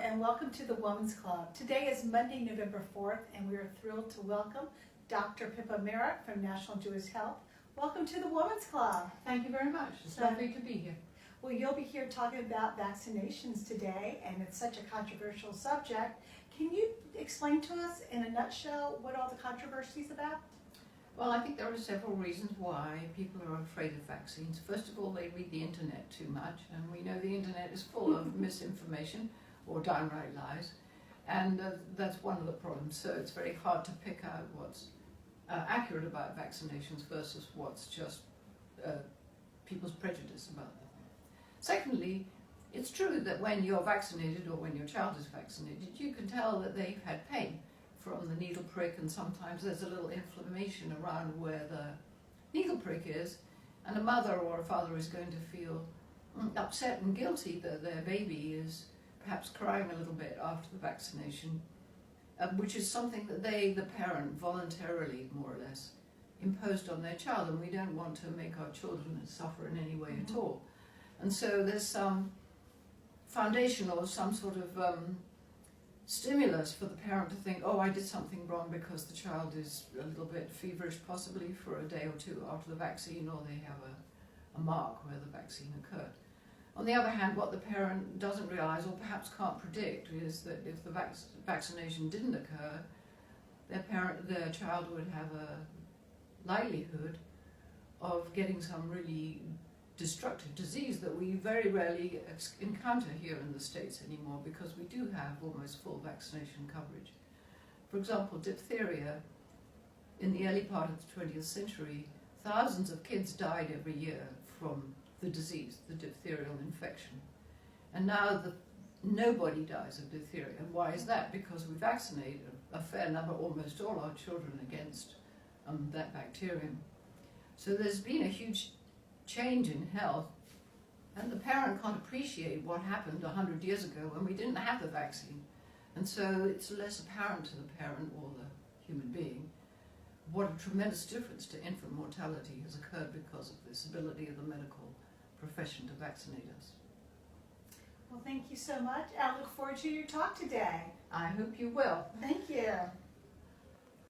and welcome to the Women's Club. Today is Monday, November 4th, and we are thrilled to welcome Dr. Pippa Marrack from National Jewish Health. Welcome to the Women's Club. Thank you very much. It's lovely to be here. Well, you'll be here talking about vaccinations today, and it's such a controversial subject. Can you explain to us in a nutshell what all the controversy is about? Well, I think there are several reasons why people are afraid of vaccines. First of all, they read the internet too much, and we know the internet is full of misinformation or downright lies, and that's one of the problems. So it's very hard to pick out what's accurate about vaccinations versus what's just people's prejudice about them. Secondly, it's true that when you're vaccinated or when your child is vaccinated, you can tell that they've had pain from the needle prick, and sometimes there's a little inflammation around where the needle prick is, and a mother or a father is going to feel upset and guilty that their baby is perhaps crying a little bit after the vaccination, which is something that they, the parent, voluntarily, more or less, imposed on their child, and we don't want to make our children suffer in any way at all. And so there's some foundation or some sort of stimulus for the parent to think, oh, I did something wrong because the child is a little bit feverish possibly for a day or two after the vaccine, or they have a mark where the vaccine occurred. On the other hand, what the parent doesn't realize or perhaps can't predict is that if the vaccination didn't occur, their child would have a likelihood of getting some really destructive disease that we very rarely encounter here in the States anymore, because we do have almost full vaccination coverage. For example, diphtheria, in the early part of the 20th century, thousands of kids died every year from the disease, the diphtherial infection. And now nobody dies of diphtheria. And why is that? Because we vaccinate a fair number, almost all our children, against that bacterium. So there's been a huge change in health, and the parent can't appreciate what happened 100 years ago when we didn't have the vaccine. And so it's less apparent to the parent or the human being what a tremendous difference to infant mortality has occurred because of this ability of the medical profession to vaccinate us. Well, thank you so much. I look forward to your talk today. I hope you will. Thank you.